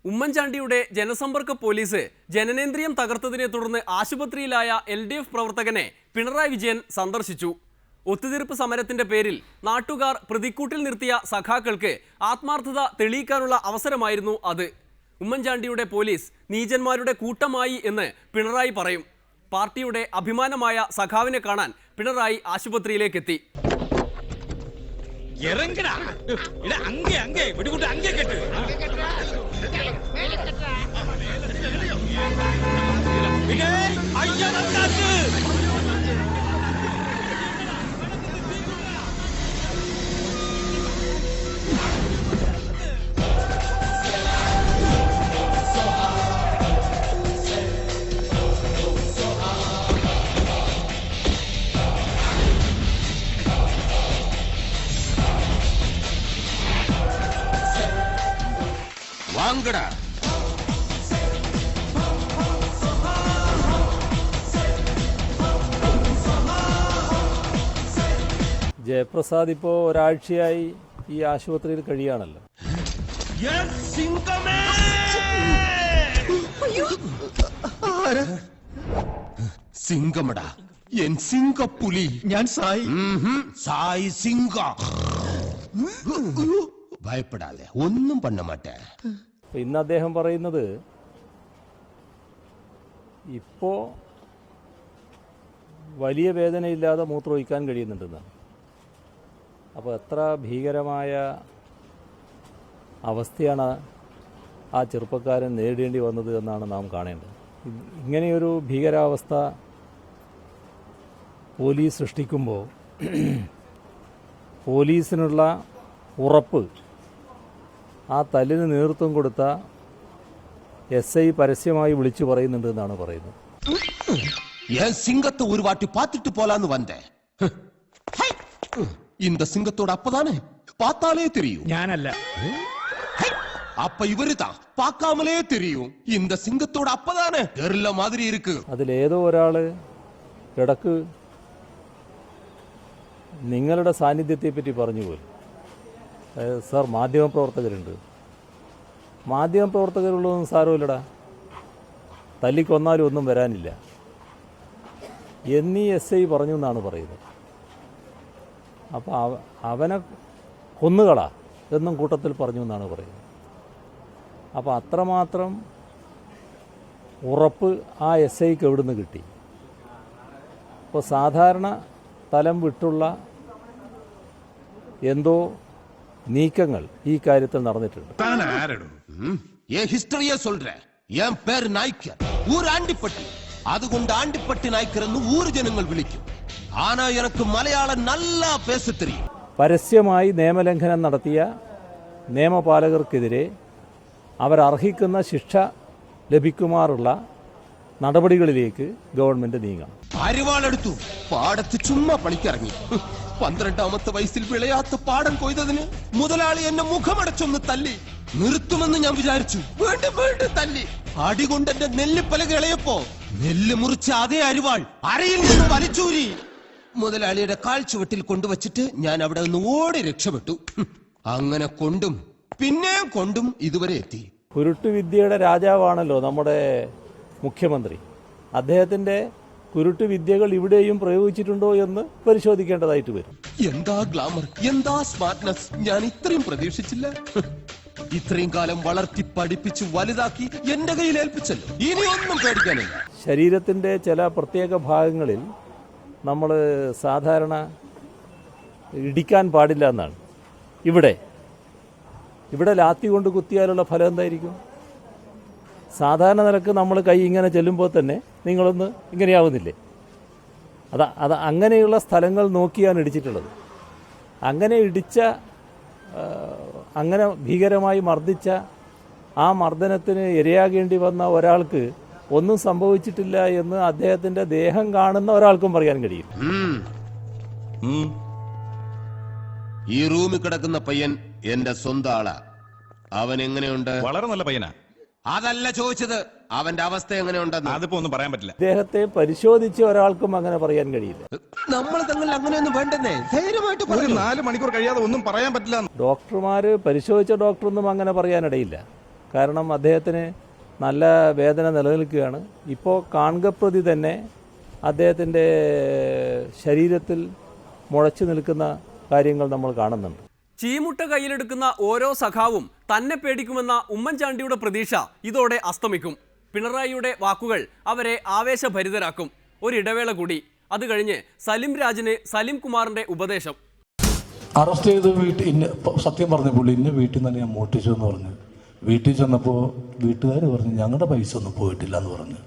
ഉമ്മൻചാണ്ടിയുടെ ജനസമ്പർക്ക പോലീസ് ജനനേന്ദ്രിയം തകർത്തതിനെ തുടർന്ന് ആശുപത്രിയിലായ LDF പ്രവർത്തകനെ പിണറായി വിജയൻ സന്ദർശിച്ചു. ഒത്തുതീർപ്പ് സമരത്തിന്റെ പേരിൽ നാട്ടുകാർ പ്രതിക്കൂട്ടിൽ നിർത്തിയ സഖാക്കൾക്ക് ആത്മാർത്ഥത തെളിയിക്കാനുള്ള അവസരമായിരുന്നു അത്. ഉമ്മൻചാണ്ടിയുടെ പോലീസ് നീചന്മാരുടെ കൂട്ടമായി എന്ന് പിണറായി പറയും. പാർട്ടിയുടെ അഭിമാനമായ സഖാവിനെ കാണാൻ പിണറായി ആശുപത്രിയിലേക്കെത്തി. വാങ്കട ജയപ്രസാദ് ഇപ്പോൾ ഒരാഴ്ചയായി ഈ ആശുപത്രിയിൽ കഴിയാണല്ലോ. സിംഗമടാ എൻ സിംഗപ്പുലി. ഞാൻ സായി സിംഗ. ഭയപ്പെടാതെ ഒന്നും പണ്ണ മാട്ടേ. ഇന്ന് അദ്ദേഹം പറയുന്നത് ഇപ്പോ വലിയ വേദനയില്ലാതെ മൂത്രമൊഴിക്കാൻ കഴിയുന്നുണ്ടെന്നാണ്. അപ്പോൾ എത്ര ഭീകരമായ അവസ്ഥയാണ് ആ ചെറുപ്പക്കാരൻ നേരിടേണ്ടി വന്നത് എന്നാണ് നാം കാണേണ്ടത്. ഇങ്ങനെയൊരു ഭീകരാവസ്ഥ പോലീസ് സൃഷ്ടിക്കുമ്പോൾ പോലീസിനുള്ള ഉറപ്പ് ആ തല്ലിന് നേതൃത്വം കൊടുത്ത SI പരസ്യമായി വിളിച്ചു പറയുന്നുണ്ട് എന്നാണ് പറയുന്നത്. സിംഗത്തെ ഒരു വാട്ടി പാത്തിട്ട് പോലാന്ന് വന്നേ. இந்த சிங்கத்தோட அப்பதானே பார்த்தாலே தெரியும். ഞാനല്ല. அப்ப இவருதான் பார்க்காமலே தெரியும். இந்த சிங்கத்தோட அப்பதானே தெரியல மாதிரி இருக்கு. അതിലേതോ ഒരാള് ഇടക്ക് നിങ്ങളുടെ സാന്നിധ്യത്തെ പറ്റി പറഞ്ഞു പോലും. സാർ മാധ്യമപ്രവർത്തകരുണ്ട്. മാധ്യമപ്രവർത്തകരുള്ളതൊന്നും സാരമില്ലടാ, തല്ലിക്കൊന്നാലും ഒന്നും വരാനില്ല എന്നീ SI പറഞ്ഞു എന്നാണ് പറയുന്നത്. അപ്പോൾ അവനെ കൊന്നുകളാ എന്നും കൂട്ടത്തിൽ പറഞ്ഞു എന്നാണ് പറയുന്നത്. അപ്പോൾ അത്രമാത്രം ഉറപ്പ് ആ SIക്ക് എവിടുന്ന് കിട്ടി? അപ്പോൾ സാധാരണ തലം വിട്ടുള്ള എന്തോ നീക്കങ്ങൾ ഈ കാര്യത്തിൽ നടന്നിട്ടുണ്ട്. അതുകൊണ്ട് ആണ്ടിപ്പട്ടി നായ്ക്കരെന്ന് ഊര് ജനങ്ങൾ വിളിക്കും. ആനാ എനക്ക് മലയാളം നല്ല പേശ തെരിയും. പരസ്യമായി നിയമലംഘനം നടത്തിയ നിയമപാലകർക്കെതിരെ അവരർഹിക്കുന്ന ശിക്ഷ ലഭിക്കുമാറുള്ള നടപടികളിലേക്ക് ഗവൺമെന്റ് നീങ്ങണം. അരിവാളെടുത്തു പാടത്ത് ചുമ്മാ പണിക്കിറങ്ങി. 12ാമത്തെ വയസ്സിൽ വിളയാത്ത പാടം കൊയ്തതിന് മുതലാളി എന്നെ മുഖമടച്ചൊന്ന് തല്ലി. നിർത്തുമെന്ന് ഞാൻ വിചാരിച്ചു. വീണ്ടും വീണ്ടും തല്ലി. അടികൊണ്ട് എന്റെ നെല്ലിപ്പലക ഇളയപ്പോ നെല്ല് മുറിച്ച അതേ അരിവാൾ അരയിൽ നിന്ന് വലിച്ചൂരി മുതലാളിയുടെ കാൽച്ചുവട്ടിൽ കൊണ്ടുവച്ചിട്ട് ഞാൻ അവിടെ നിന്ന് ഓടി രക്ഷപ്പെട്ടു. അങ്ങനെ കൊണ്ടും പിന്നെയും കൊണ്ടും ഇതുവരെ എത്തി. കുരുട്ടുവിദ്യയുടെ രാജാവാണല്ലോ നമ്മുടെ മുഖ്യമന്ത്രി. അദ്ദേഹത്തിന്റെ കുരുട്ടുവിദ്യകൾ ഇവിടെയും പ്രയോഗിച്ചിട്ടുണ്ടോ എന്ന് പരിശോധിക്കേണ്ടതായിട്ട് വരും. എന്താ ഗ്ലാമർ, എന്താ സ്മാർട്ട്നെസ്! ഞാൻ ഇത്രയും പ്രതീക്ഷിച്ചില്ല. ഇത്രയും കാലം വളർത്തി പഠിപ്പിച്ച് വലുതാക്കി എന്റെ കയ്യിൽ ഏൽപ്പിച്ചല്ലോ. ഇനിയൊന്നും പേടിക്കാനില്ല. ശരീരത്തിന്റെ ചില പ്രത്യേക ഭാഗങ്ങളിൽ നമ്മൾ സാധാരണ ഇടിക്കാൻ പാടില്ല എന്നാണ്. ഇവിടെ ലാത്തി കൊണ്ട് കുത്തിയാലുള്ള ഫലം എന്തായിരിക്കും? സാധാരണ നിലക്ക് നമ്മൾ കൈ ഇങ്ങനെ ചെല്ലുമ്പോൾ തന്നെ നിങ്ങളൊന്ന് ഇങ്ങനെയാവുന്നില്ലേ? അത് അങ്ങനെയുള്ള സ്ഥലങ്ങൾ നോക്കിയാണ് ഇടിച്ചിട്ടുള്ളത്. അങ്ങനെ ഭീകരമായി മർദ്ദിച്ച ആ മർദ്ദനത്തിന് ഇരയാകേണ്ടി വന്ന ഒരാൾക്ക് ഒന്നും സംഭവിച്ചിട്ടില്ല എന്ന് അദ്ദേഹത്തിന്റെ ദേഹം കാണുന്ന ഒരാൾക്കും പറയാൻ കഴിയും. ഈ റൂമിൽ കിടക്കുന്ന പയ്യൻ എന്റെ സ്വന്തം ആളാ. അവൻ എങ്ങനെയുണ്ട്? വളരെ നല്ല പയ്യനാ. അതല്ല ചോദിച്ചത്, അവന്റെ അവസ്ഥ എങ്ങനെയുണ്ടെന്ന്. അതിപ്പോ ഒന്നും പറയാൻ പറ്റില്ല. അദ്ദേഹത്തെ പരിശോധിച്ച ഒരാൾക്കും അങ്ങനെ പറയാൻ കഴിയില്ല. നമ്മൾ തങ്ങൾ അങ്ങനെയൊന്നും വേണ്ടെന്നേ, ധൈര്യമായിട്ട് 4 മണിക്കൂർ കഴിയാതെ ഒന്നും പറയാൻ പറ്റില്ല. ഡോക്ടർമാര് പരിശോധിച്ച ഡോക്ടറൊന്നും അങ്ങനെ പറയാനിടയില്ല. കാരണം അദ്ദേഹത്തിന് നല്ല വേദന നിലനിൽക്കുകയാണ്. ഇപ്പോൾ കാണുകപ്രതി തന്നെ അദ്ദേഹത്തിൻ്റെ ശരീരത്തിൽ മുളച്ചു നിൽക്കുന്ന കാര്യങ്ങൾ നമ്മൾ കാണുന്നുണ്ട്. ചീമുട്ട കയ്യിലെടുക്കുന്ന ഓരോ സഖാവും തന്നെ പേടിക്കുമെന്ന ഉമ്മൻചാണ്ടിയുടെ പ്രതീക്ഷ ഇതോടെ അസ്തമിക്കും. പിണറായിയുടെ വാക്കുകൾ അവരെ ആവേശഭരിതരാക്കും. ഒരിടവേള കൂടി, അത് കഴിഞ്ഞ് സലിം രാജിന് സലിം കുമാറിന്റെ ഉപദേശം. അറസ്റ്റ് ചെയ്ത് സത്യം പറഞ്ഞ പുള്ളി ഇന്ന് വീട്ടിൽ നിന്ന് ഞാൻ മോട്ടിച്ചു എന്ന് പറഞ്ഞു. വീട്ടിൽ ചെന്നപ്പോൾ വീട്ടുകാർ പറഞ്ഞു ഞങ്ങളുടെ പൈസ ഒന്നും പോയിട്ടില്ല എന്ന് പറഞ്ഞു.